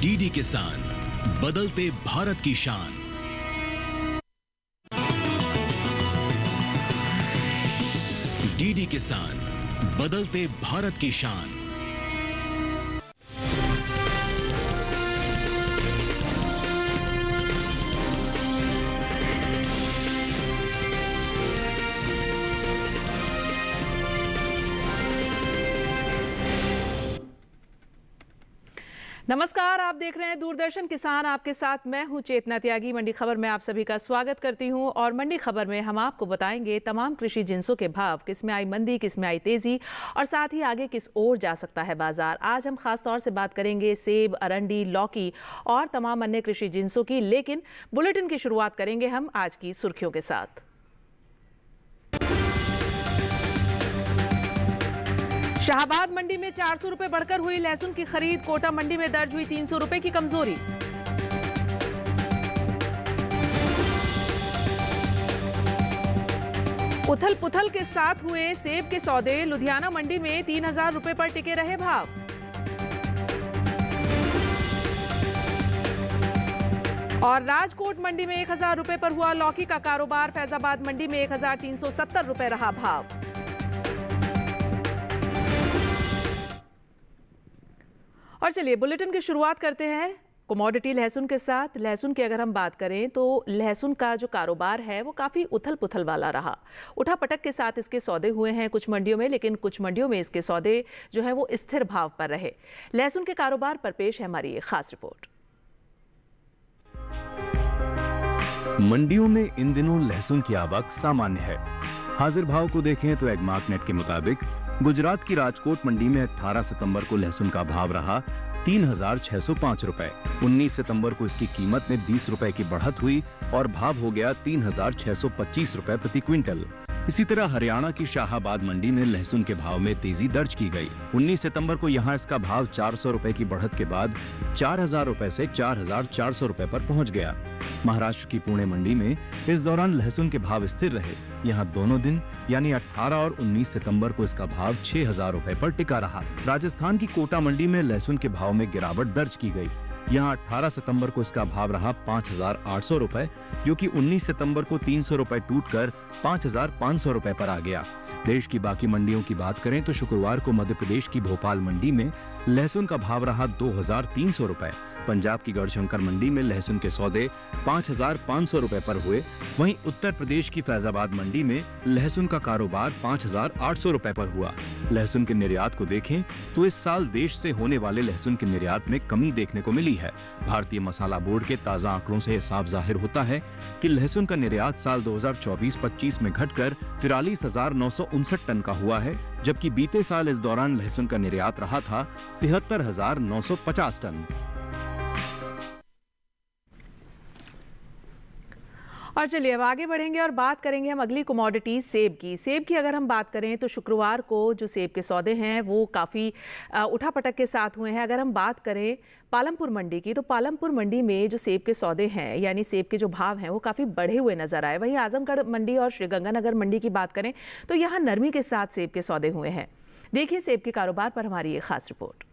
DD किसान, बदलते भारत की शान। डीडी किसान, बदलते भारत की शान। नमस्कार, आप देख रहे हैं दूरदर्शन किसान। आपके साथ मैं हूं चेतना त्यागी। मंडी खबर में आप सभी का स्वागत करती हूं और मंडी खबर में हम आपको बताएंगे तमाम कृषि जिंसों के भाव, किस में आई मंदी, किस में आई तेजी और साथ ही आगे किस ओर जा सकता है बाजार। आज हम खास तौर से बात करेंगे सेब, अरंडी, लौकी और तमाम अन्य कृषि जिंसों की। लेकिन बुलेटिन की शुरुआत करेंगे हम आज की सुर्खियों के साथ। शाहबाद मंडी में 400 रुपए बढ़कर हुई लहसुन की खरीद। कोटा मंडी में दर्ज हुई 300 रुपए की कमजोरी। उथल पुथल के साथ हुए सेब के सौदे। लुधियाना मंडी में 3000 रुपए पर टिके रहे भाव। और राजकोट मंडी में 1000 रुपए पर हुआ लौकी का कारोबार। फैजाबाद मंडी में 1370 रुपए रहा भाव। और चलिए बुलेटिन की शुरुआत करते हैं कमोडिटी लहसुन के साथ। लहसुन की अगर हम बात करें तो लहसुन का जो कारोबार है वो काफ़ी उथल पुथल वाला रहा। उठापटक के साथ इसके सौदे हुए हैं कुछ मंडियों में, लेकिन कुछ मंडियों में इसके सौदे जो है वो स्थिर भाव पर रहे। लहसुन के कारोबार पर पेश है हमारी ये खास रिपोर्ट। मंडियों में इन दिनों लहसुन की आवक सामान्य है। हाजिर भाव को देखें तो एगमार्कनेट के मुताबिक गुजरात की राजकोट मंडी में 18 सितंबर को लहसुन का भाव रहा 3605 रुपए। 19 सितंबर को इसकी कीमत में 20 रुपए की बढ़त हुई और भाव हो गया 3625 रुपए प्रति क्विंटल। इसी तरह हरियाणा की शाहाबाद मंडी में लहसुन के भाव में तेजी दर्ज की गई। 19 सितंबर को यहां इसका भाव 400 रुपए की बढ़त के बाद 4000 रुपए से 4400 रुपए पर पहुंच गया। महाराष्ट्र की पुणे मंडी में इस दौरान लहसुन के भाव स्थिर रहे। यहां दोनों दिन यानी 18 और 19 सितंबर को इसका भाव 6000 रुपए पर टिका रहा। राजस्थान की कोटा मंडी में लहसुन के भाव में गिरावट दर्ज की गई। यहाँ 18 सितंबर को इसका भाव रहा 5800 रुपए, जो कि 19 सितंबर को 300 रुपए टूटकर 5500 रुपए पर आ गया। देश की बाकी मंडियों की बात करें तो शुक्रवार को मध्य प्रदेश की भोपाल मंडी में लहसुन का भाव रहा 2300 रुपए। पंजाब की गढ़शंकर मंडी में लहसुन के सौदे 5500 रुपए पर हुए। वहीं उत्तर प्रदेश की फैजाबाद मंडी में लहसुन का कारोबार 5800 रुपए पर हुआ। लहसुन के निर्यात को देखें तो इस साल देश से होने वाले लहसुन के निर्यात में कमी देखने को मिली है। भारतीय मसाला बोर्ड के ताजा आंकड़ों से साफ जाहिर होता है कि लहसुन का निर्यात साल 2024-25 में घटकर 43,959 टन का हुआ है, जबकि बीते साल इस दौरान लहसुन का निर्यात रहा था 73,950 टन। और चलिए अब आगे बढ़ेंगे और बात करेंगे हम अगली कमोडिटी सेब की। सेब की अगर हम बात करें तो शुक्रवार को जो सेब के सौदे हैं वो काफ़ी उठापटक के साथ हुए हैं। अगर हम बात करें पालमपुर मंडी की तो पालमपुर मंडी में जो सेब के सौदे हैं यानी सेब के जो भाव हैं वो काफ़ी बढ़े हुए नजर आए। वहीं आजमगढ़ मंडी और श्रीगंगानगर मंडी की बात करें तो यहाँ नरमी के साथ सेब के सौदे हुए हैं। देखिए सेब के कारोबार पर हमारी ये खास रिपोर्ट।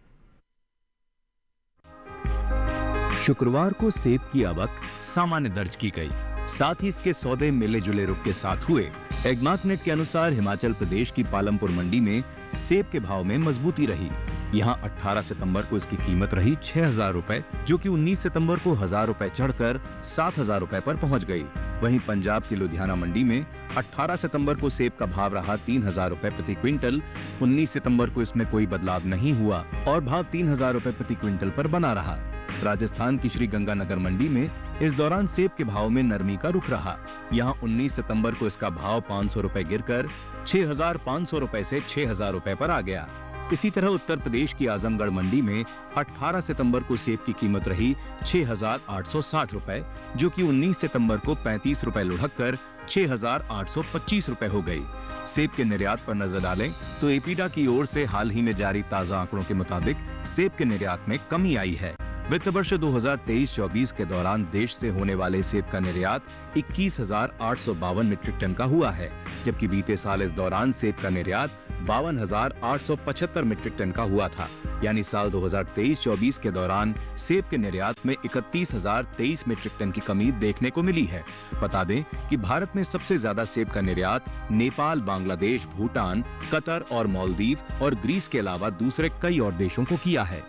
शुक्रवार को सेब की आवक सामान्य दर्ज की गई, साथ ही इसके सौदे मिले जुले रुख के साथ हुए। एगमार्कनेट के अनुसार हिमाचल प्रदेश की पालमपुर मंडी में सेब के भाव में मजबूती रही। यहां 18 सितंबर को इसकी कीमत रही 6000 रुपए, जो कि 19 सितंबर को 1000 रुपए चढ़कर 7000 रुपए पर पहुंच गई। वहीं पंजाब की लुधियाना मंडी में 18 सितंबर को सेब का भाव रहा 3000 रुपए प्रति क्विंटल। 19 सितंबर को इसमें कोई बदलाव नहीं हुआ और भाव 3000 रुपए प्रति क्विंटल पर बना रहा। राजस्थान की श्रीगंगानगर मंडी में इस दौरान सेब के भाव में नरमी का रुख रहा। यहां 19 सितंबर को इसका भाव 500 रुपए गिरकर 6500 रुपए से 6000 रुपए पर आ गया। इसी तरह उत्तर प्रदेश की आजमगढ़ मंडी में 18 सितंबर को सेब की कीमत रही 6860 रुपए, जो कि 19 सितंबर को 35 रुपए लुढ़ककर 6825 रुपए हो गई। सेब के निर्यात पर नजर डालें तो एपीडा की ओर से हाल ही में जारी ताजा आंकड़ों के मुताबिक सेब के निर्यात में कमी आई है। वित्त वर्ष 2023-24 के दौरान देश से होने वाले सेब का निर्यात 21,852 मीट्रिक टन का हुआ है, जबकि बीते साल इस दौरान सेब का निर्यात 52,875 मीट्रिक टन का हुआ था। यानी साल 2023-24 के दौरान सेब के निर्यात में 31,023 मीट्रिक टन की कमी देखने को मिली है। बता दें कि भारत ने सबसे ज्यादा सेब का निर्यात नेपाल, बांग्लादेश, भूटान, कतर और मालदीव और ग्रीस के अलावा दूसरे कई और देशों को किया है।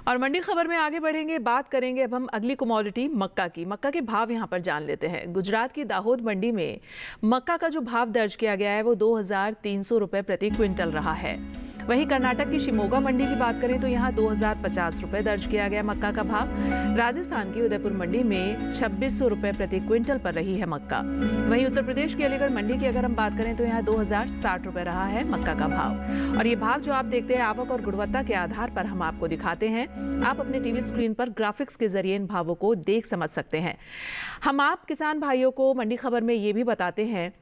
और मंडी खबर में आगे बढ़ेंगे, बात करेंगे अब हम अगली कमोडिटी मक्का की। मक्का के भाव यहां पर जान लेते हैं। गुजरात की दाहोद मंडी में मक्का का जो भाव दर्ज किया गया है वो 2,300 रुपए प्रति क्विंटल रहा है। वहीं कर्नाटक की शिमोगा मंडी की बात करें तो यहाँ 2,050 रुपए दर्ज किया गया मक्का का भाव। राजस्थान की उदयपुर मंडी में 2,600 रुपए प्रति क्विंटल पर रही है मक्का। वहीं उत्तर प्रदेश की अलीगढ़ मंडी की अगर हम बात करें तो यहाँ 2,060 रुपए रहा है मक्का का भाव। और ये भाव जो आप देखते हैं आवक और गुणवत्ता के आधार पर हम आपको दिखाते हैं। आप अपने टीवी स्क्रीन पर ग्राफिक्स के जरिए इन भावों को देख समझ सकते हैं। हम आप किसान भाइयों को मंडी खबर में ये भी बताते हैं,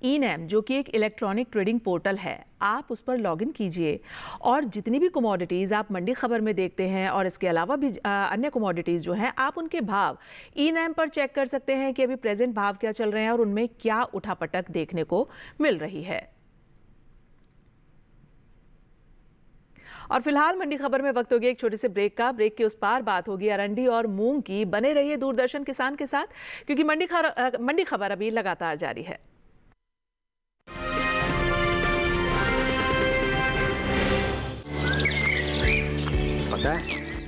ई-नैम जो कि एक इलेक्ट्रॉनिक ट्रेडिंग पोर्टल है, आप उस पर लॉगिन कीजिए और जितनी भी कमोडिटीज़ आप मंडी खबर में देखते हैं और इसके अलावा भी अन्य कमोडिटीज़ जो हैं आप उनके भाव ई-नैम पर चेक कर सकते हैं कि अभी प्रेजेंट भाव क्या चल रहे हैं और उनमें क्या उठापटक देखने को मिल रही है। और फिलहाल मंडी खबर में वक्त हो गया एक छोटे से ब्रेक का। ब्रेक के उस पार बात होगी अरंडी और मूंग की। बने रहिए दूरदर्शन किसान के साथ, क्योंकि मंडी खबर अभी लगातार जारी है। पता है,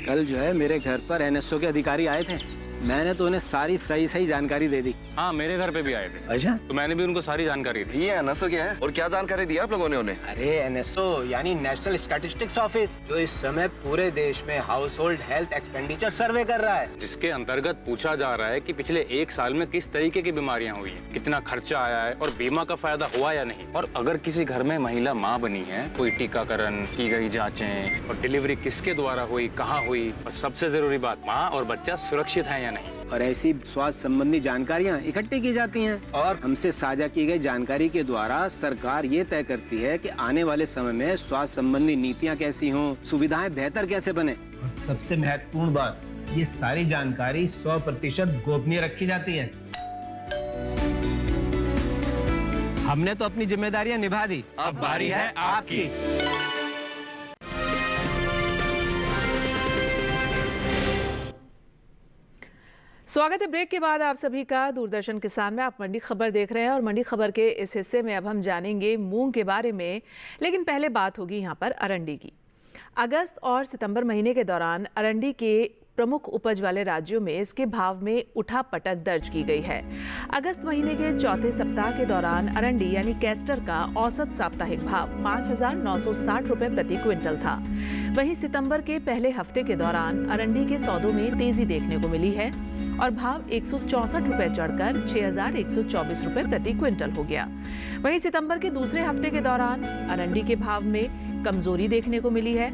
कल जो है मेरे घर पर एनएसओ के अधिकारी आए थे। मैंने तो उन्हें सारी सही जानकारी दे दी। हाँ, मेरे घर पे भी आए थे। अच्छा, तो मैंने भी उनको सारी जानकारी दी। ये एनएसओ क्या है और क्या जानकारी दी आप लोगों ने उन्हें? अरे एनएसओ यानी नेशनल स्टैटिस्टिक्स ऑफिस, जो इस समय पूरे देश में हाउस होल्ड हेल्थ एक्सपेंडिचर सर्वे कर रहा है, जिसके अंतर्गत पूछा जा रहा है कि पिछले 1 साल में किस तरीके की बीमारियां हुई हैं, कितना खर्चा आया है और बीमा का फायदा हुआ या नहीं। और अगर किसी घर में महिला माँ बनी है, कोई टीकाकरण की गई जाँचें और डिलीवरी किसके द्वारा हुई, कहाँ हुई, और सबसे जरूरी बात, माँ और बच्चा सुरक्षित है या नहीं। और ऐसी स्वास्थ्य संबंधी जानकारियां इकट्ठी की जाती हैं और हमसे साझा की गई जानकारी के द्वारा सरकार ये तय करती है कि आने वाले समय में स्वास्थ्य संबंधी नीतियां कैसी हों, सुविधाएं बेहतर कैसे बने। और सबसे महत्वपूर्ण बात, ये सारी जानकारी 100% गोपनीय रखी जाती है। हमने तो अपनी जिम्मेदारियां निभा दी, अब बारी है आपकी। स्वागत है ब्रेक के बाद आप सभी का दूरदर्शन किसान में। आप मंडी खबर देख रहे हैं और मंडी खबर के इस हिस्से में अब हम जानेंगे मूंग के बारे में, लेकिन पहले बात होगी यहाँ पर अरंडी की। अगस्त और सितंबर महीने के दौरान अरंडी के प्रमुख उपज वाले राज्यों में इसके भाव में उठापटक दर्ज की गई है। अगस्त महीने के चौथे सप्ताह के दौरान अरंडी यानी कैस्टर का औसत साप्ताहिक भाव 5,960 रुपए प्रति क्विंटल था। वहीं सितंबर के पहले हफ्ते के दौरान अरंडी के सौदों में तेजी देखने को मिली है और भाव 164 रुपए चढ़कर 6,124 रुपए प्रति क्विंटल हो गया। वहीं सितंबर के दूसरे हफ्ते के दौरान अरंडी के भाव में कमजोरी देखने को मिली है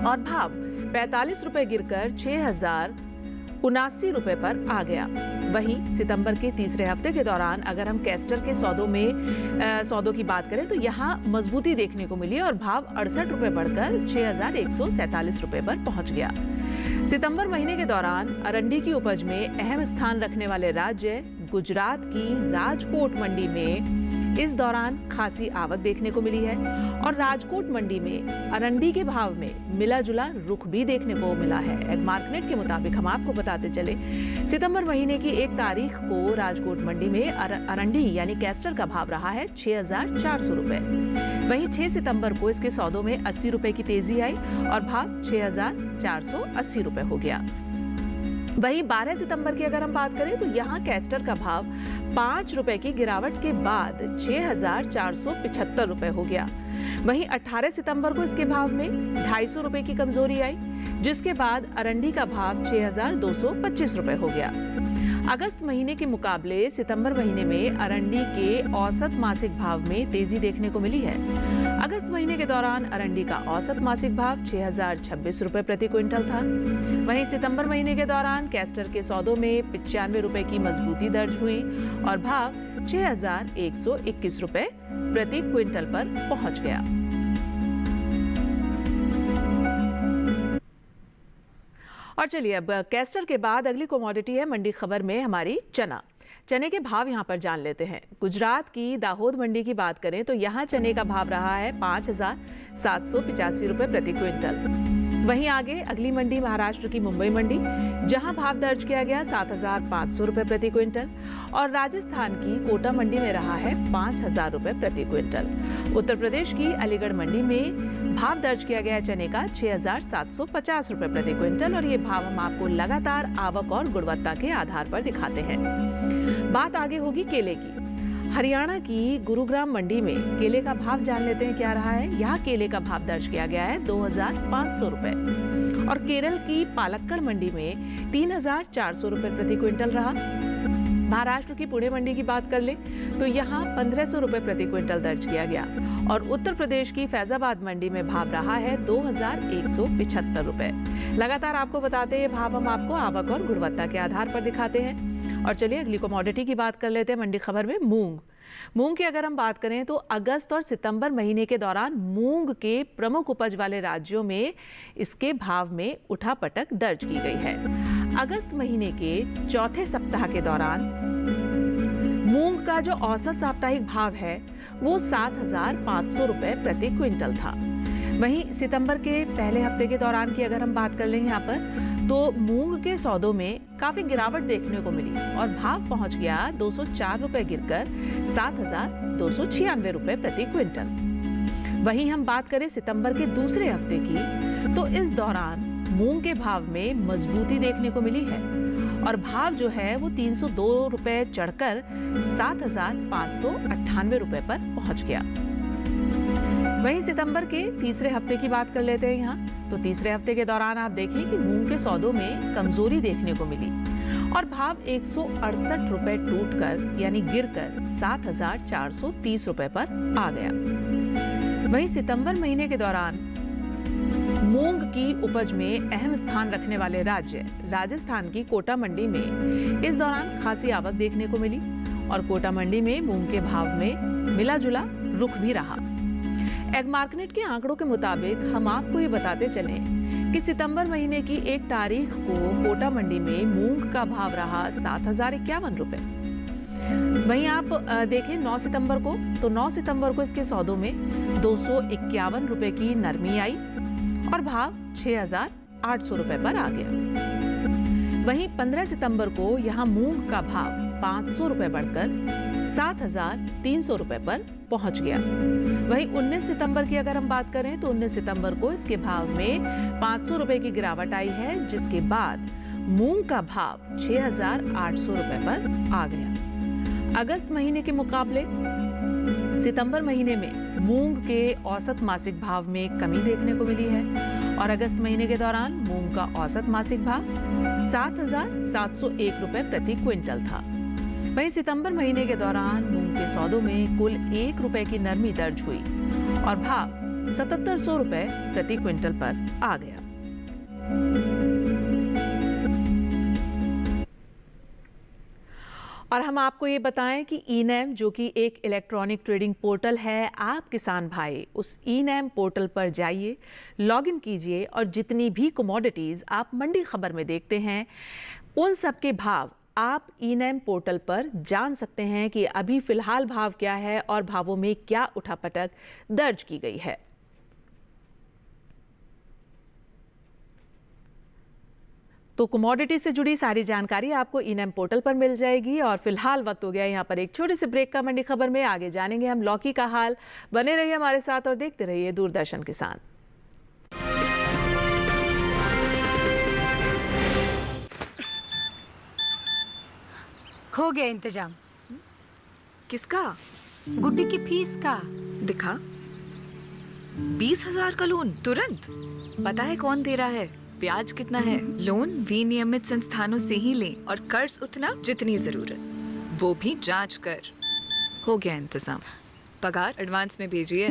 और भाव 45 रुपए गिरकर 6,079 रुपए पर आ गया। वहीं सितंबर के तीसरे हफ्ते के दौरान अगर हम कैस्टर के सौदों की बात करें तो यहाँ मजबूती देखने को मिली और भाव 68 रुपए बढ़कर 6,147 रुपए पर पहुंच गया। सितंबर महीने के दौरान अरंडी की उपज में अहम स्थान रखने वाले राज्य गुजरात की राजकोट मंडी में इस दौरान खासी आवक देखने को मिली है और राजकोट मंडी में अरंडी के भाव में मिला जुला रुख भी देखने को मिला है। एग्मार्कनेट के मुताबिक हम आपको बताते चले, सितंबर महीने की 1 तारीख को राजकोट मंडी में अरंडी यानी कैस्टर का भाव रहा है 6,400 रुपए। वहीं 6 सितंबर को इसके सौदों में 80 रुपए की तेजी आई और भाव 6,480 रुपए हो गया। वहीं 12 सितंबर की अगर हम बात करें तो यहाँ कैस्टर का भाव 5 रुपए की गिरावट के बाद 6,475 रुपए हो गया। वहीं 18 सितंबर को इसके भाव में 250 रुपए की कमजोरी आई, जिसके बाद अरंडी का भाव 6,225 रुपए हो गया। अगस्त महीने के मुकाबले सितंबर महीने में अरंडी के औसत मासिक भाव में तेजी देखने को मिली है। अगस्त महीने के दौरान अरंडी का औसत मासिक भाव 6,026 रुपए प्रति क्विंटल था। वहीं सितंबर महीने के दौरान कैस्टर के सौदों में 95 रुपए की मजबूती दर्ज हुई और भाव 6,121 रुपए प्रति क्विंटल पर पहुंच गया। और चलिए अब कैस्टर के बाद अगली कमोडिटी है मंडी खबर में हमारी चना। चने के भाव यहाँ पर जान लेते हैं। गुजरात की दाहोद मंडी की बात करें तो यहाँ चने का भाव रहा है 5,785 रुपये प्रति क्विंटल। वहीं आगे अगली मंडी महाराष्ट्र की मुंबई मंडी, जहां भाव दर्ज किया गया 7,500 रुपये प्रति क्विंटल, और राजस्थान की कोटा मंडी में रहा है 5,000 रुपये प्रति क्विंटल। उत्तर प्रदेश की अलीगढ़ मंडी में भाव दर्ज किया गया चने का 6,750 रुपये प्रति क्विंटल, और ये भाव हम आपको लगातार आवक और गुणवत्ता के आधार पर दिखाते हैं। बात आगे होगी केले की। हरियाणा की गुरुग्राम मंडी में केले का भाव जान लेते हैं क्या रहा है। यहाँ केले का भाव दर्ज किया गया है 2,500 रुपये, और केरल की पालक्कड़ मंडी में 3,400 रुपये प्रति क्विंटल रहा। महाराष्ट्र की पुणे मंडी की बात कर लें तो यहाँ 1,500 रुपये प्रति क्विंटल दर्ज किया गया, और उत्तर प्रदेश की फैजाबाद मंडी में भाव रहा है 2,175 रुपये। लगातार आपको बताते हैं भाव हम आपको आवक और गुणवत्ता के आधार पर दिखाते हैं। और चलिए अगली कमोडिटी की बात कर लेते हैं। मंडी खबर में मूंग की अगर हम बात करें तो अगस्त और सितंबर महीने के दौरान मूंग के प्रमुख उपज वाले राज्यों में इसके भाव में उठापटक दर्ज की गई है। अगस्त महीने के चौथे सप्ताह के दौरान मूंग का जो औसत साप्ताहिक भाव है वो 7,500 रुपये प्रति क्विंटल था। वहीं सितंबर के पहले हफ्ते के दौरान की अगर हम बात कर लें यहाँ पर तो मूंग के सौदों में काफी गिरावट देखने को मिली और भाव पहुंच गया 204 रुपये गिरकर 7,296 रुपये प्रति क्विंटल। वहीं हम बात करें सितंबर के दूसरे हफ्ते की तो इस दौरान मूंग के भाव में मजबूती देखने को मिली है और भाव जो है वो 302 रुपये चढ़कर 7,598 रुपये पर पहुंच गया। वहीं सितंबर के तीसरे हफ्ते की बात कर लेते हैं यहाँ तो तीसरे हफ्ते के दौरान आप देखें कि मूंग के सौदों में कमजोरी देखने को मिली और भाव 168 रुपये टूटकर यानी गिरकर 7,430 रुपये पर आ गया। वहीं सितंबर महीने के दौरान मूंग की उपज में अहम स्थान रखने वाले राज्य राजस्थान की कोटा मंडी में इस दौरान खासी आवक देखने को मिली और कोटा मंडी में मूंग के भाव में मिला जुला रुख भी रहा। एग मार्केट के आंकड़ों के मुताबिक हम आपको ये बताते चलें कि सितंबर महीने की 1 तारीख को कोटा मंडी में मूंग का भाव रहा 7,051 रुपये। वहीं आप देखें 9 सितंबर को तो 9 सितंबर को इसके सौदों में 251 रुपये की नरमी आई और भाव 6,800 रुपये पर आ गया। वहीं 15 सितंबर को यहाँ मूंग का भाव 500 रुपये बढ़कर 7,300 रुपये पर पहुंच गया। वहीं 19 सितंबर की अगर हम बात करें तो 19 सितंबर को इसके भाव में 500 रुपये की गिरावट आई है जिसके बाद मूंग का भाव 6,800 रुपये पर आ गया। अगस्त महीने के मुकाबले सितंबर महीने में मूंग के औसत मासिक भाव में कमी देखने को मिली है और अगस्त महीने के दौरान मूंग का औसत मासिक भाव 7,701 रुपये प्रति क्विंटल था। वहीं सितंबर महीने के दौरान मूंग के सौदों में कुल 1 रुपये की नरमी दर्ज हुई और भाव 7,700 रुपये प्रति क्विंटल पर आ गया। और हम आपको ये बताएं कि ई-नैम जो कि एक इलेक्ट्रॉनिक ट्रेडिंग पोर्टल है, आप किसान भाई उस ई-नैम पोर्टल पर जाइए, लॉगिन कीजिए और जितनी भी कमोडिटीज़ आप मंडी खबर में देखते हैं उन सब के भाव आप ई-नैम पोर्टल पर जान सकते हैं कि अभी फिलहाल भाव क्या है और भावों में क्या उठापटक दर्ज की गई है। तो कमोडिटी से जुड़ी सारी जानकारी आपको ई-नैम पोर्टल पर मिल जाएगी और फिलहाल वक्त हो गया यहाँ पर एक छोटे से ब्रेक का। मंडी खबर में आगे जानेंगे हम लौकी का हाल। बने रहिए हमारे साथ और देखते रहिए दूरदर्शन किसान। हो गया इंतजाम। किसका? गुड्डी की फीस का। दिखा 20,000 का लोन तुरंत। पता है कौन दे रहा है, ब्याज कितना है? लोन विनियमित संस्थानों से ही लें और कर्ज उतना जितनी जरूरत, वो भी जांच कर। हो गया इंतजाम। पगार एडवांस में भेजिए।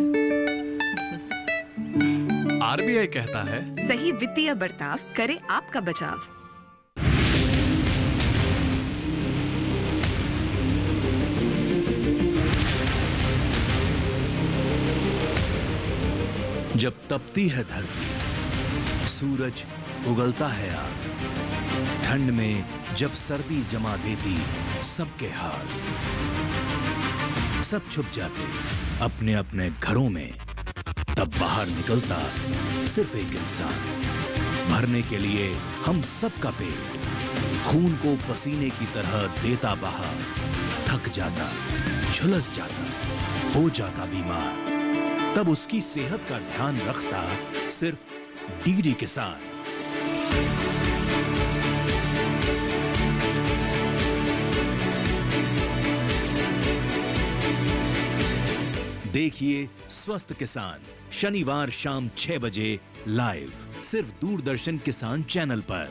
आरबीआई कहता है सही वित्तीय बर्ताव करे आपका बचाव। जब तपती है धरती, सूरज उगलता है आग, ठंड में जब सर्दी जमा देती, सबके हाल। सब छुप जाते अपने अपने घरों में। तब बाहर निकलता सिर्फ एक इंसान, भरने के लिए हम सबका पेट। खून को पसीने की तरह देता बहा, थक जाता, झुलस जाता, हो जाता बीमार। तब उसकी सेहत का ध्यान रखता सिर्फ डीडी किसान। देखिए स्वस्थ किसान शनिवार शाम 6 बजे लाइव, सिर्फ दूरदर्शन किसान चैनल पर।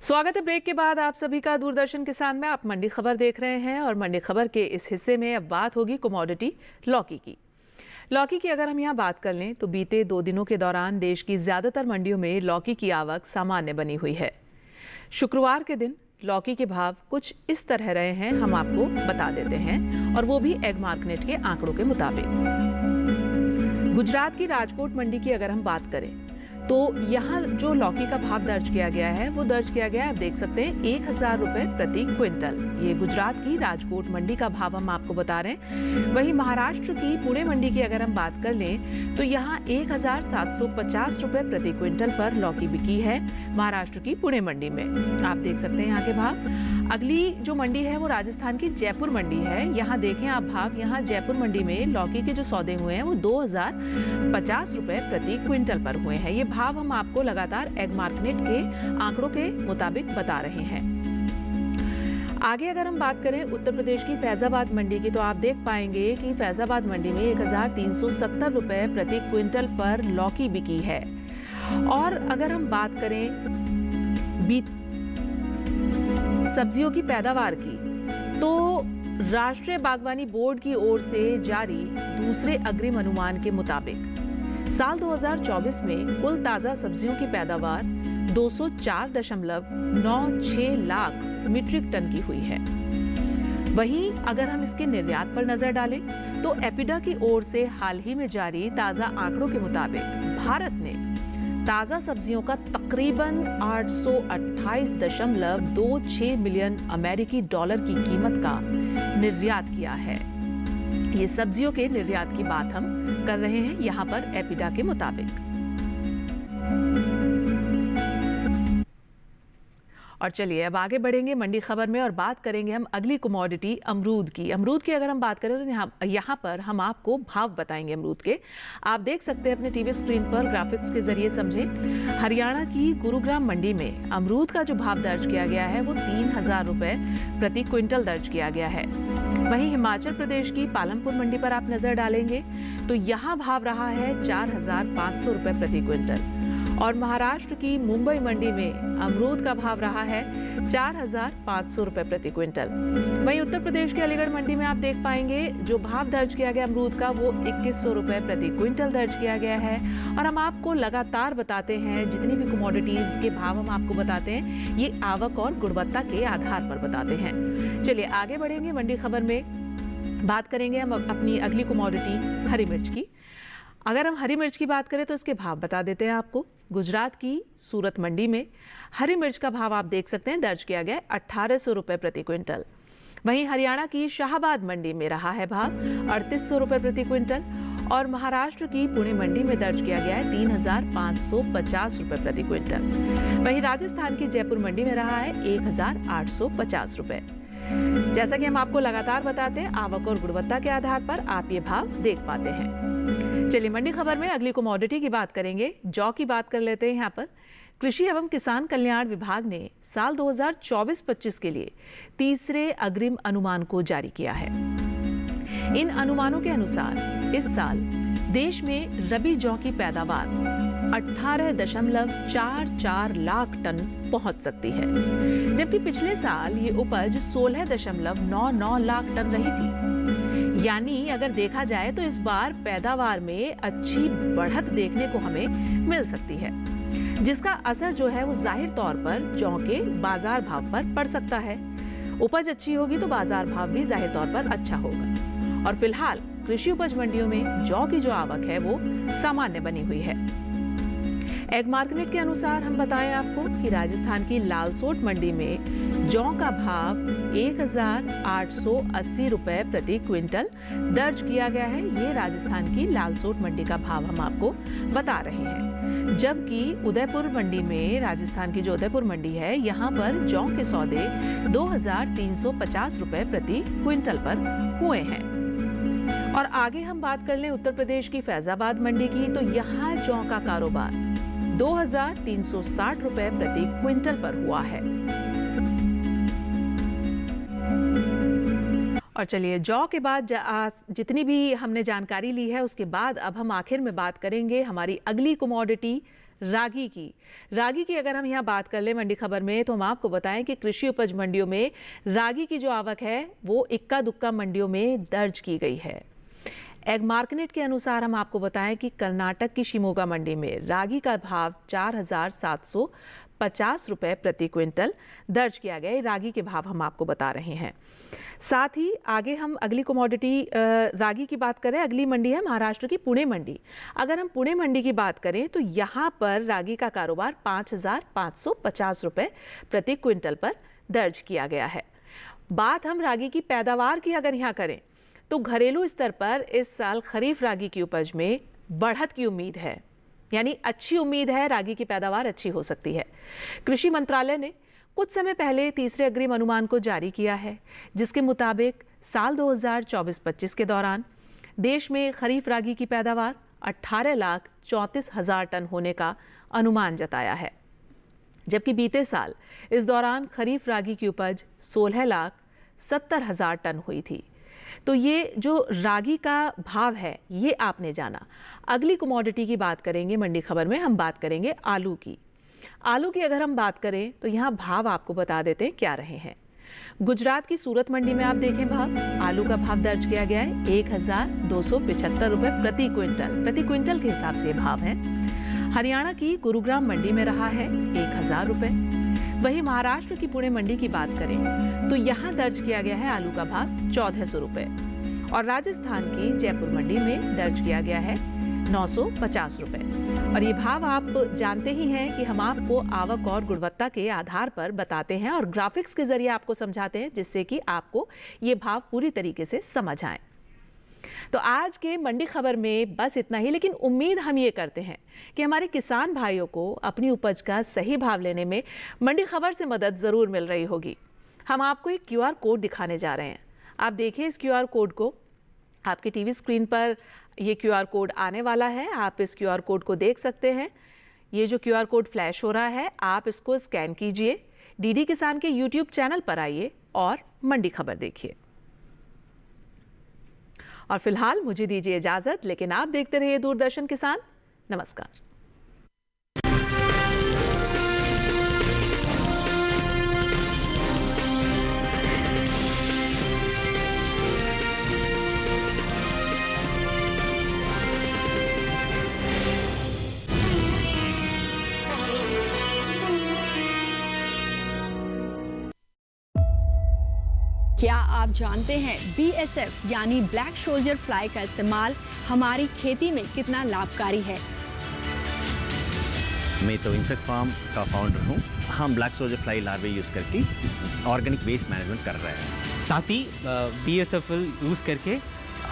स्वागत है ब्रेक के बाद आप सभी का दूरदर्शन किसान में। आप मंडी खबर देख रहे हैं और मंडी खबर के इस हिस्से में अब बात होगी कमोडिटी लौकी की। लौकी की अगर हम यहाँ बात कर लें तो बीते 2 दिनों के दौरान देश की ज्यादातर मंडियों में लौकी की आवक सामान्य बनी हुई है। शुक्रवार के दिन लौकी के भाव कुछ इस तरह रहे हैं, हम आपको बता देते हैं, और वो भी एग मार्केट के आंकड़ों के मुताबिक। गुजरात की राजकोट मंडी की अगर हम बात करें तो यहाँ जो लौकी का भाव दर्ज किया गया है वो दर्ज किया गया है, आप देख सकते हैं 1000 रुपए प्रति क्विंटल। ये गुजरात की राजकोट मंडी का भाव हम आपको बता रहे हैं। वहीं महाराष्ट्र की पुणे मंडी की अगर हम बात कर लें तो यहाँ 1750 रुपए प्रति क्विंटल पर लौकी बिकी है महाराष्ट्र की पुणे मंडी में। आप देख सकते हैं यहाँ के भाव। अगली जो मंडी है वो राजस्थान की जयपुर मंडी है। यहाँ देखें आप भाव, यहाँ जयपुर मंडी में लौकी के जो सौदे हुए हैं वो 2050 रुपए प्रति क्विंटल पर हुए हैं। ये भाव हम आपको लगातार एग मार्केट के आंकड़ों के मुताबिक बता रहे हैं। आगे अगर हम बात करें उत्तर प्रदेश की फैजाबाद मंडी की तो आप देख पाएंगे कि फैजाबाद मंडी में 1370 रुपए प्रति क्विंटल पर लौकी बिकी है। और अगर हम बात करें सब्जियों की पैदावार की तो राष्ट्रीय बागवानी बोर्ड की ओर से जारी दूसरे अग्रिम अनुमान के मुताबिक साल 2024 में कुल ताजा सब्जियों की पैदावार 204.96 लाख मीट्रिक टन की हुई है। वहीं अगर हम इसके निर्यात पर नजर डालें तो एपिडा की ओर से हाल ही में जारी ताजा आंकड़ों के मुताबिक भारत ने ताजा सब्जियों का तकरीबन 828.26 मिलियन अमेरिकी डॉलर की कीमत का निर्यात किया है। ये सब्जियों के निर्यात की बात हम कर रहे हैं यहाँ पर एपिडा के मुताबिक। और चलिए अब आगे बढ़ेंगे मंडी खबर में और बात करेंगे हम अगली कमोडिटी अमरूद की। अमरूद की अगर हम बात करें तो यहाँ पर हम आपको भाव बताएंगे अमरूद के। आप देख सकते हैं अपने टीवी स्क्रीन पर ग्राफिक्स के जरिए समझें। हरियाणा की गुरुग्राम मंडी में अमरूद का जो भाव दर्ज किया गया है वो 3000 रुपए प्रति क्विंटल दर्ज किया गया है। वहीं हिमाचल प्रदेश की पालमपुर मंडी पर आप नजर डालेंगे तो यहाँ भाव रहा है 4500 रुपए प्रति क्विंटल। और महाराष्ट्र की मुंबई मंडी में अमरूद का भाव रहा है 4500 रुपए प्रति क्विंटल। वहीं उत्तर प्रदेश के अलीगढ़ मंडी में आप देख पाएंगे जो भाव दर्ज किया गया अमरूद का वो 2100 रुपए प्रति क्विंटल दर्ज किया गया है। और हम आपको लगातार बताते हैं जितनी भी कमोडिटीज के भाव हम आपको बताते हैं ये आवक और गुणवत्ता के आधार पर बताते हैं। चलिए आगे बढ़ेंगे मंडी खबर में। बात करेंगे हम अपनी अगली कमोडिटी हरी मिर्च की। अगर हम हरी मिर्च की बात करें तो इसके भाव बता देते हैं आपको। गुजरात की सूरत मंडी में हरी मिर्च का भाव आप देख सकते हैं दर्ज किया गया 1800 रुपए प्रति क्विंटल। वहीं हरियाणा की शाहबाद मंडी में रहा है भाव 3800 रुपए प्रति क्विंटल। और महाराष्ट्र की पुणे मंडी में दर्ज किया गया है 3550 रुपए प्रति क्विंटल। वहीं राजस्थान की जयपुर मंडी में रहा है 1850 रुपए। जैसा कि हम आपको लगातार बताते हैं आवक और गुणवत्ता के आधार पर आप ये भाव देख पाते हैं। चलिए मंडी खबर में अगली कमोडिटी की बात करेंगे। जौ की बात कर लेते हैं। यहाँ पर कृषि एवं किसान कल्याण विभाग ने साल 2024-25 के लिए तीसरे अग्रिम अनुमान को जारी किया है। इन अनुमानों के अनुसार इस साल देश में रबी जौ की पैदावार 18.44 लाख टन पहुंच सकती है, जबकि पिछले साल ये उपज 16.99 लाख टन रही थी। यानी अगर देखा जाए तो इस बार पैदावार में अच्छी बढ़त देखने को हमें मिल सकती है, जिसका असर जो है वो जाहिर तौर पर जौ के बाजार भाव पर पड़ सकता है। उपज अच्छी होगी तो बाजार भाव भी जाहिर तौर पर अच्छा होगा। और फिलहाल कृषि उपज मंडियों में जौ की जो आवक है वो सामान्य बनी हुई है। एग मार्केट के अनुसार हम बताएं आपको कि राजस्थान की लालसोट मंडी में जौ का भाव 1,880 रुपए प्रति क्विंटल दर्ज किया गया है। ये राजस्थान की लालसोट मंडी का भाव हम आपको बता रहे हैं। जबकि उदयपुर मंडी में, राजस्थान की जो उदयपुर मंडी है, यहाँ पर जौ के सौदे 2,350 रुपए प्रति क्विंटल पर हुए हैं। और आगे हम बात कर लें उत्तर प्रदेश की फैजाबाद मंडी की, तो यहाँ जौ का कारोबार 2,360 रुपए प्रति क्विंटल पर हुआ है। और चलिए, जौ के बाद जितनी भी हमने जानकारी ली है, उसके बाद अब हम आखिर में बात करेंगे हमारी अगली कमोडिटी रागी की। रागी की अगर हम यहाँ बात कर ले मंडी खबर में, तो हम आपको बताएं कि कृषि उपज मंडियों में रागी की जो आवक है वो इक्का दुक्का मंडियों में दर्ज की गई है। एग मार्केट के अनुसार हम आपको बताएं कि कर्नाटक की शिमोगा मंडी में रागी का भाव 4,750 रुपए प्रति क्विंटल दर्ज किया गया है। रागी के भाव हम आपको बता रहे हैं। साथ ही आगे हम अगली कमोडिटी रागी की बात करें, अगली मंडी है महाराष्ट्र की पुणे मंडी। अगर हम पुणे मंडी की बात करें तो यहाँ पर रागी का कारोबार 5,550 रुपए प्रति क्विंटल पर दर्ज किया गया है। बात हम रागी की पैदावार की अगर यहाँ करें तो घरेलू स्तर पर इस साल खरीफ रागी की उपज में बढ़त की उम्मीद है, यानी अच्छी उम्मीद है, रागी की पैदावार अच्छी हो सकती है। कृषि मंत्रालय ने कुछ समय पहले तीसरे अग्रिम अनुमान को जारी किया है, जिसके मुताबिक साल 2024-25 के दौरान देश में खरीफ रागी की पैदावार 18,34,000 टन होने का अनुमान जताया है। जबकि बीते साल इस दौरान खरीफ रागी की उपज 16,70,000 टन हुई थी। तो ये जो रागी का भाव है ये आपने जाना। अगली कमोडिटी की बात करेंगे मंडी खबर में, हम बात करेंगे आलू की। आलू की अगर हम बात करें तो यहाँ भाव आपको बता देते हैं क्या रहे हैं। गुजरात की सूरत मंडी में आप देखें भाव, आलू का भाव दर्ज किया गया है 1,275 रुपए प्रति क्विंटल के हिसाब से भाव है। हरियाणा की गुरुग्राम मंडी में रहा है 1,000 रुपए। वहीं महाराष्ट्र की पुणे मंडी की बात करें तो यहाँ दर्ज किया गया है आलू का भाव 1,400 रुपए। और राजस्थान की जयपुर मंडी में दर्ज किया गया है 950 रुपए। और ये भाव आप जानते ही हैं कि हम आपको आवक और गुणवत्ता के आधार पर बताते हैं और ग्राफिक्स के जरिए आपको समझाते हैं, जिससे कि आपको ये भाव पूरी तरीके से समझ आए। तो आज के मंडी खबर में बस इतना ही, लेकिन उम्मीद हम ये करते हैं कि हमारे किसान भाइयों को अपनी उपज का सही भाव लेने में मंडी खबर से मदद ज़रूर मिल रही होगी। हम आपको एक QR कोड दिखाने जा रहे हैं। आप देखिए इस QR कोड को, आपकी टीवी स्क्रीन पर ये QR कोड आने वाला है। आप इस QR कोड को देख सकते हैं। ये जो QR कोड फ्लैश हो रहा है, आप इसको स्कैन कीजिए, DD किसान के YouTube चैनल पर आइए और मंडी खबर देखिए। और फिलहाल मुझे दीजिए इजाजत, लेकिन आप देखते रहिए दूरदर्शन किसान। नमस्कार। क्या आप जानते हैं BSF यानी ब्लैक शोल्डर फ्लाई का इस्तेमाल हमारी खेती में कितना लाभकारी है? मैं तो इंसेक्ट फार्म का फाउंडर हूँ। हम black soldier fly larvae use करके ऑर्गेनिक वेस्ट मैनेजमेंट कर रहे हैं। साथ ही BSF यूज़ करके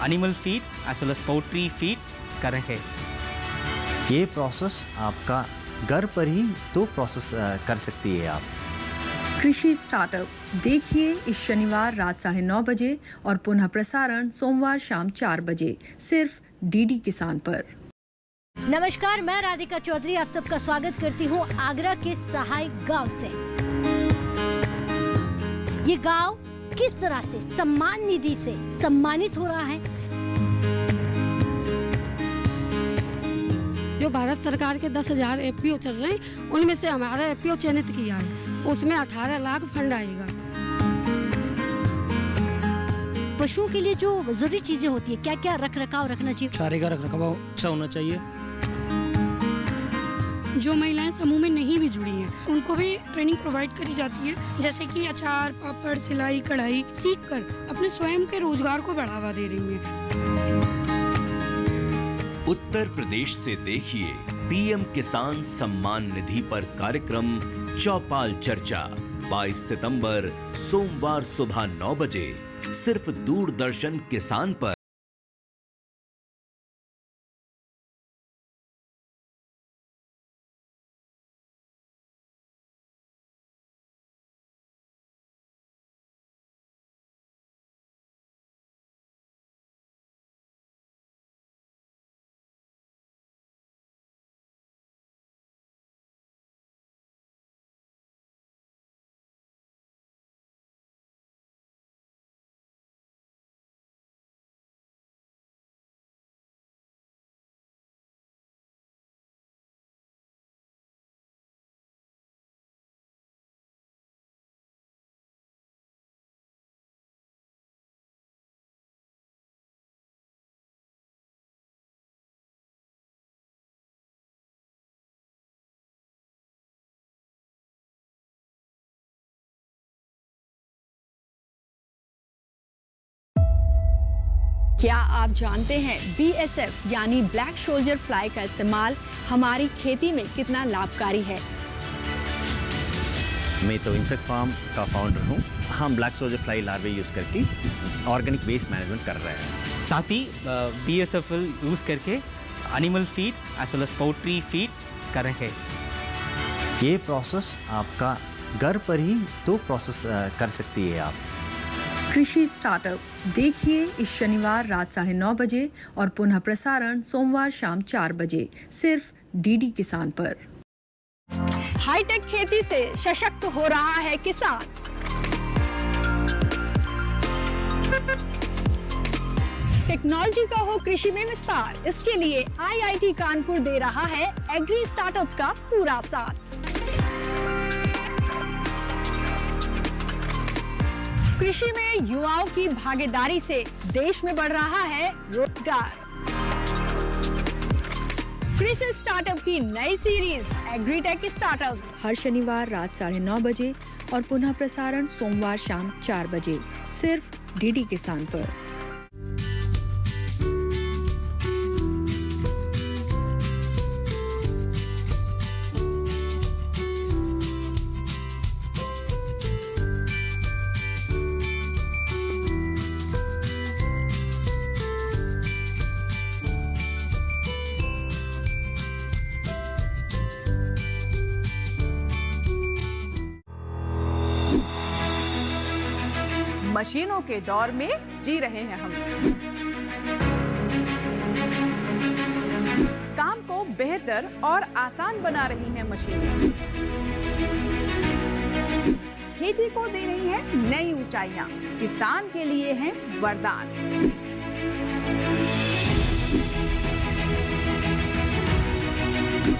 animal feed as well as poultry feed कर रहे हैं। ये प्रोसेस आपका घर पर ही 2 प्रोसेस कर सकती है आप। कृषि स्टार्टअप देखिए इस शनिवार रात 9:30 बजे और पुनः प्रसारण सोमवार शाम 4 बजे सिर्फ DD किसान पर। नमस्कार, मैं राधिका चौधरी आप सबका स्वागत करती हूँ आगरा के सहाय गांव से। ये गांव किस तरह से सम्मान निधि से सम्मानित हो रहा है? जो भारत सरकार के 10,000 FPO चल रहे हैं, उनमें से हमारा FPO चयनित किया है, उसमें 18 लाख फंड आएगा। पशुओं के लिए जो जरूरी चीजें होती है, क्या क्या रख रखाव रखना चाहिए? चारे का रख रखाव अच्छा होना चाहिए। जो महिलाएं समूह में नहीं भी जुड़ी हैं, उनको भी ट्रेनिंग प्रोवाइड करी जाती है, जैसे कि अचार, पापड़, सिलाई, कढ़ाई सीखकर अपने स्वयं के रोजगार को बढ़ावा दे रही हैं। उत्तर प्रदेश से देखिए पीएम किसान सम्मान निधि पर कार्यक्रम चौपाल चर्चा 22 सितंबर सोमवार सुबह 9 बजे सिर्फ दूरदर्शन किसान पर। क्या आप जानते हैं BSF यानी ब्लैक शोल्डर फ्लाई का इस्तेमाल हमारी खेती में कितना लाभकारी है? मैं तो इंसेक्ट फार्म का फाउंडर हूँ। हम black soldier fly larvae use करके ऑर्गेनिक वेस्ट मैनेजमेंट कर रहे हैं। साथ ही BSFL यूज़ करके animal feed as well as poultry feed कर रहे हैं। ये प्रोसेस आपका घर पर ही तो प्रोसेस कर सकती है आप। कृषि स्टार्टअप देखिए इस शनिवार रात 9:30 बजे और पुनः प्रसारण सोमवार शाम 4 बजे सिर्फ DD किसान पर। हाईटेक खेती से सशक्त हो रहा है किसान। टेक्नोलॉजी का हो कृषि में विस्तार, इसके लिए IIT कानपुर दे रहा है एग्री स्टार्टअप्स का पूरा साथ। कृषि में युवाओं की भागीदारी से देश में बढ़ रहा है रोजगार। कृषि स्टार्टअप की नई सीरीज एग्रीटेक स्टार्टअप्स हर शनिवार रात 9:30 बजे और पुनः प्रसारण सोमवार शाम 4 बजे सिर्फ DD किसान पर। मशीनों के दौर में जी रहे हैं हम। काम को बेहतर और आसान बना रही हैं मशीनें। खेती को दे रही है नई ऊंचाइयां, किसान के लिए हैं वरदान।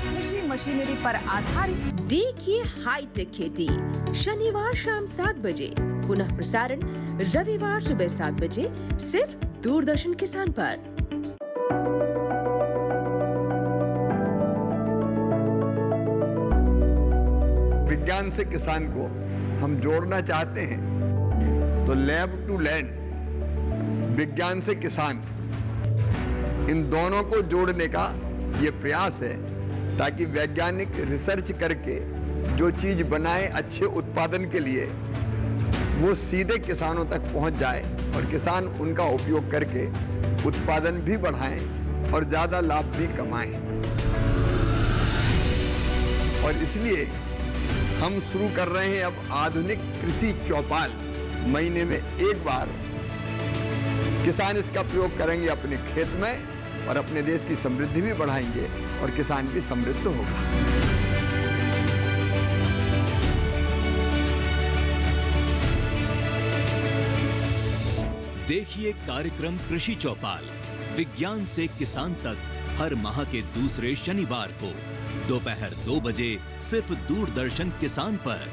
कृषि मशीनरी पर आधारित देखिए हाईटेक खेती शनिवार शाम 7 बजे, पुनः प्रसारण रविवार सुबह 7 बजे सिर्फ दूरदर्शन किसान पर। विज्ञान से किसान को हम जोड़ना चाहते हैं तो लैब टू लैंड, विज्ञान से किसान, इन दोनों को जोड़ने का ये प्रयास है ताकि वैज्ञानिक रिसर्च करके जो चीज बनाए अच्छे उत्पादन के लिए वो सीधे किसानों तक पहुंच जाए और किसान उनका उपयोग करके उत्पादन भी बढ़ाएं और ज्यादा लाभ भी कमाएं। और इसलिए हम शुरू कर रहे हैं अब आधुनिक कृषि चौपाल। महीने में एक बार किसान इसका प्रयोग करेंगे अपने खेत में और अपने देश की समृद्धि भी बढ़ाएंगे और किसान भी समृद्ध होगा। देखिए कार्यक्रम कृषि चौपाल विज्ञान से किसान तक हर माह के दूसरे शनिवार को दोपहर 2 बजे सिर्फ दूरदर्शन किसान पर।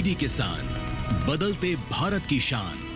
डीडी किसान, बदलते भारत की शान।